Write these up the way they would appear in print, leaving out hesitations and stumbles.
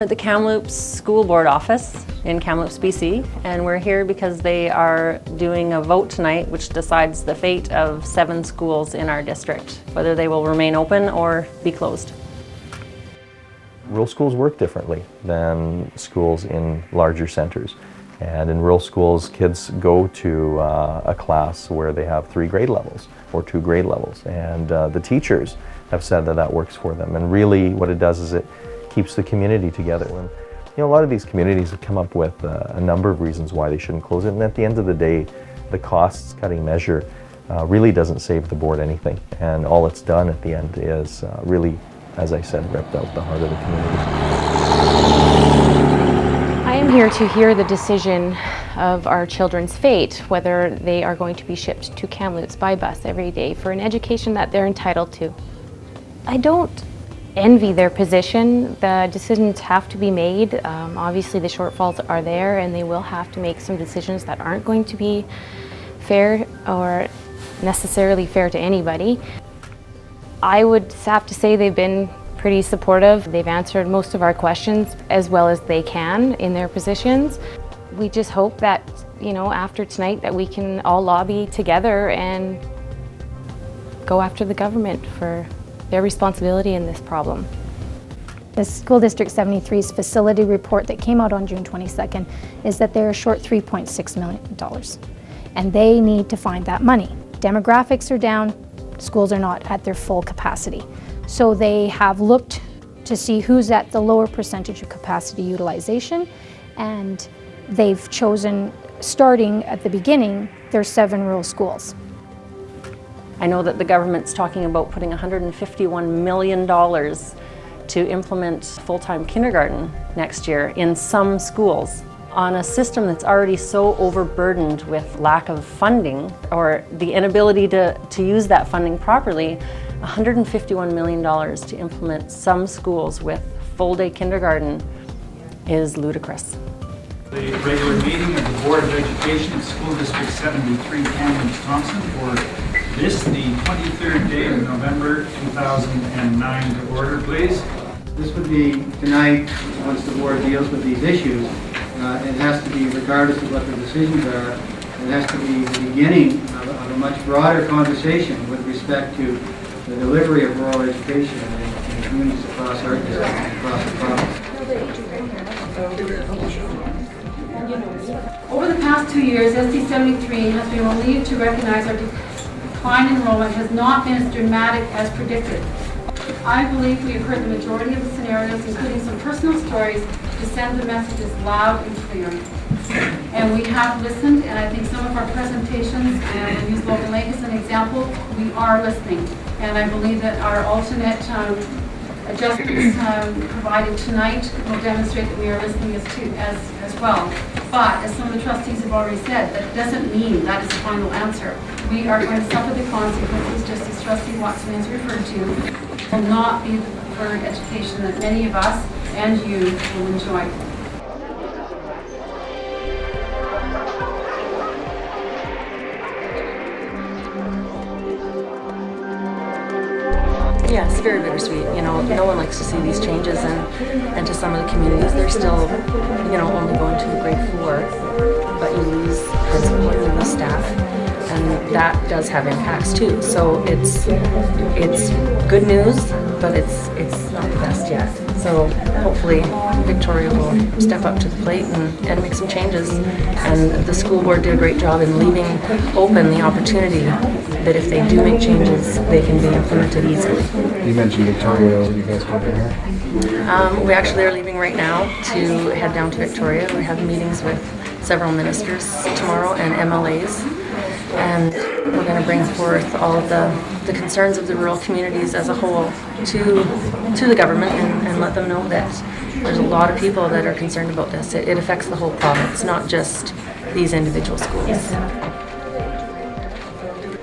At the Kamloops School Board office in Kamloops, BC, and we're here because they are doing a vote tonight which decides the fate of 7 schools in our district, whether they will remain open or be closed. Rural schools work differently than schools in larger centers. And in rural schools, kids go to a class where they have 3 grade levels or 2 grade levels. And the teachers have said that that works for them. And really what it does is it keeps the community together. And, a lot of these communities have come up with a number of reasons why they shouldn't close it. And at the end of the day, the costs-cutting measure really doesn't save the board anything. And all it's done at the end is really, as I said, ripped out the heart of the community. I am here to hear the decision of our children's fate, whether they are going to be shipped to Kamloops by bus every day for an education that they're entitled to. I don't envy their position. The decisions have to be made. Obviously the shortfalls are there and they will have to make some decisions that aren't going to be fair or necessarily fair to anybody. I would have to say they've been pretty supportive. They've answered most of our questions as well as they can in their positions. We just hope that, after tonight that we can all lobby together and go after the government for their responsibility in this problem. The School District 73's facility report that came out on June 22nd is that they're short $3.6 million. And they need to find that money. Demographics are down, schools are not at their full capacity. So they have looked to see who's at the lower percentage of capacity utilization, and they've chosen, starting at the beginning, their 7 rural schools. I know that the government's talking about putting $151 million to implement full-time kindergarten next year in some schools on a system that's already so overburdened with lack of funding or the inability to use that funding properly. $151 million to implement some schools with full-day kindergarten is ludicrous. The regular meeting of the Board of Education of School District 73, Kamloops, Thompson, for this, the 23rd day of November 2009, to order, please. This would be tonight, once the board deals with these issues, it has to be, regardless of what the decisions are, it has to be the beginning of a much broader conversation with respect to the delivery of rural education in communities across our district and across the province. Over the past 2 years, SD 73 has been relieved to recognize our decline in enrollment has not been as dramatic as predicted. I believe we have heard the majority of the scenarios, including some personal stories, to send the messages loud and clear. And we have listened, and I think some of our presentations, and I use Logan Lake as an example, we are listening. And I believe that our alternate adjustments provided tonight will demonstrate that we are listening as well. But as some of the trustees have already said, that doesn't mean that is the final answer. We are going to suffer the consequences, just as Trustee Watson has referred to, will not be the preferred education that many of us and you will enjoy. Yeah, it's very bittersweet. No one likes to see these changes, and to some of the communities, they're still, only going to grade 4, but you lose principal, you lose staff, and that does have impacts too. So it's good news, but it's not the best yet. So hopefully Victoria will step up to the plate and make some changes. And the school board did a great job in leaving open the opportunity that if they do make changes, they can be implemented easily. You mentioned Victoria. Are you guys going here? We actually are leaving right now to head down to Victoria. We have meetings with several ministers tomorrow and MLAs. And we're going to bring forth all of the concerns of the rural communities as a whole to the government and let them know that there's a lot of people that are concerned about this. It affects the whole province, not just these individual schools.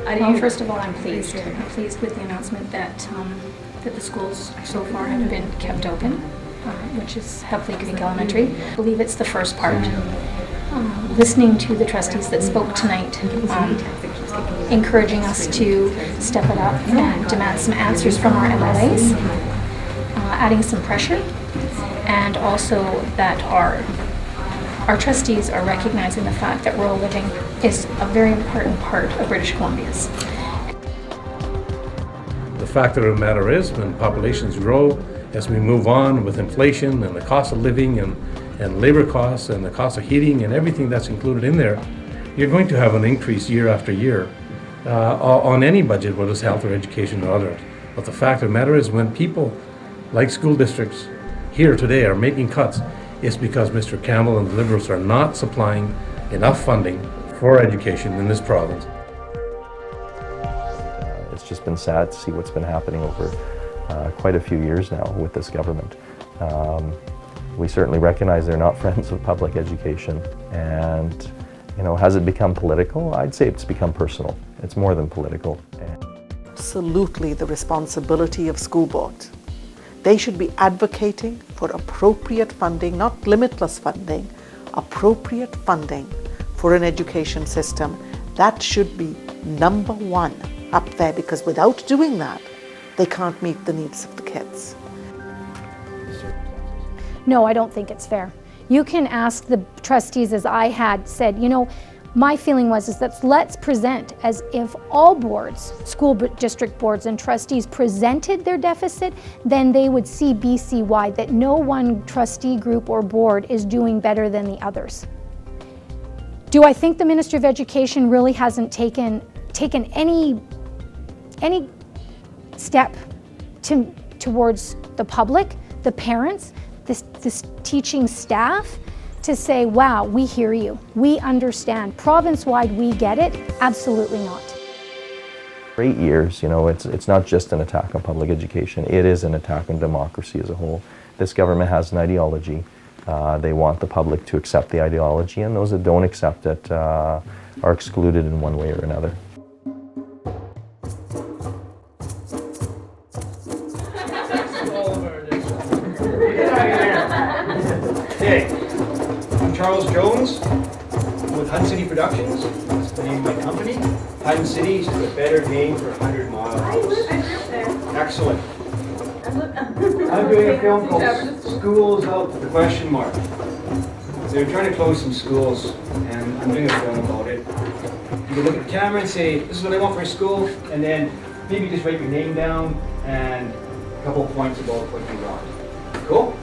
Well, first of all, I'm pleased. I'm pleased with the announcement that the schools so far have been kept open, which is Heppley Creek Elementary. I believe it's the first part. Listening to the trustees that spoke tonight, encouraging us to step it up and demand some answers from our MLAs, adding some pressure, and also that our trustees are recognizing the fact that rural living is a very important part of British Columbia's. The fact of the matter is, when populations grow, as we move on with inflation and the cost of living and labor costs and the cost of heating and everything that's included in there, you're going to have an increase year after year on any budget, whether it's health or education or others. But the fact of the matter is, when people like school districts here today are making cuts, it's because Mr. Campbell and the Liberals are not supplying enough funding for education in this province. It's just been sad to see what's been happening over quite a few years now with this government. We certainly recognize they're not friends of public education, and has it become political? I'd say it's become personal. It's more than political. Absolutely the responsibility of school boards. They should be advocating for appropriate funding, not limitless funding, appropriate funding for an education system. That should be number one up there, because without doing that, they can't meet the needs of the kids. No, I don't think it's fair. You can ask the trustees, as I had said, my feeling was that let's present as if all boards, school district boards and trustees presented their deficit, then they would see BC-wide that no one trustee group or board is doing better than the others. Do I think the Ministry of Education really hasn't taken any step towards the public, the parents, this teaching staff, to say, wow, we hear you, we understand, province-wide we get it? Absolutely not. For 8 years, it's not just an attack on public education, it is an attack on democracy as a whole. This government has an ideology. They want the public to accept the ideology, and those that don't accept it are excluded in one way or another. Hey, I'm Charles Jones with Hudson City Productions. That's the name of my company. Hudson City is a better name for 100 miles. I live there. Excellent. I'm doing a film called Schools Out with a Question Mark. They're trying to close some schools, and I'm doing a film about it. You can look at the camera and say, this is what I want for a school, and then maybe just write your name down and a couple of points about what you want. Cool?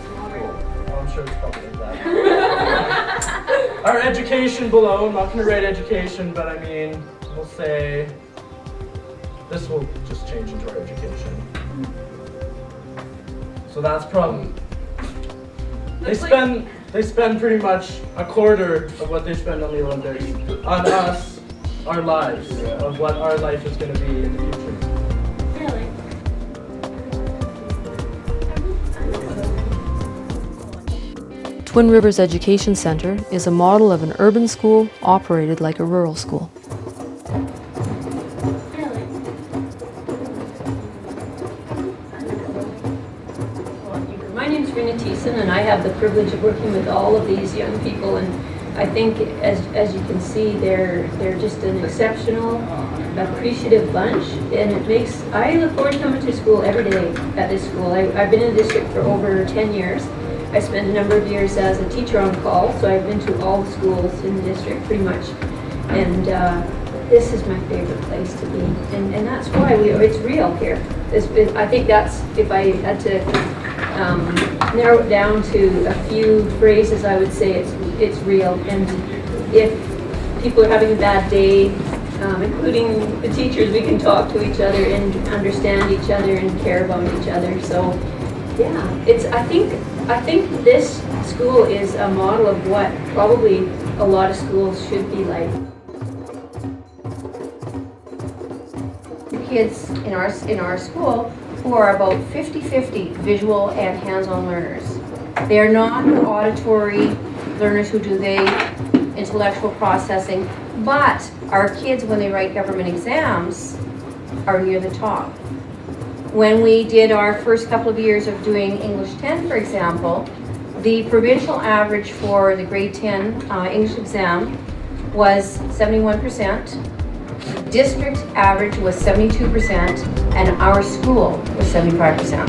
I'm sure it's probably like that. Our education below, I'm not going to rate education, but I mean, we'll say this will just change into our education. So that's probably, they spend pretty much a quarter of what they spend on the Olympics on us, our lives, of what our life is going to be in the future. Really? Twin Rivers Education Centre is a model of an urban school operated like a rural school. My name is Rena Thiessen, and I have the privilege of working with all of these young people, and I think as you can see, they're just an exceptional, appreciative bunch, and I look forward to coming to school every day at this school. I've been in the district for over 10 years. I spent a number of years as a teacher on call, so I've been to all the schools in the district pretty much, and this is my favorite place to be, and that's why it's real here. I think that's, if I had to narrow it down to a few phrases, I would say it's real, and if people are having a bad day, including the teachers, we can talk to each other and understand each other and care about each other. So yeah, I think this school is a model of what probably a lot of schools should be like. Kids in our school who are about 50-50 visual and hands-on learners. They are not the auditory learners who do the intellectual processing, but our kids, when they write government exams, are near the top. When we did our first couple of years of doing English 10, for example, the provincial average for the grade 10 English exam was 71%. District average was 72%, and our school was 75%.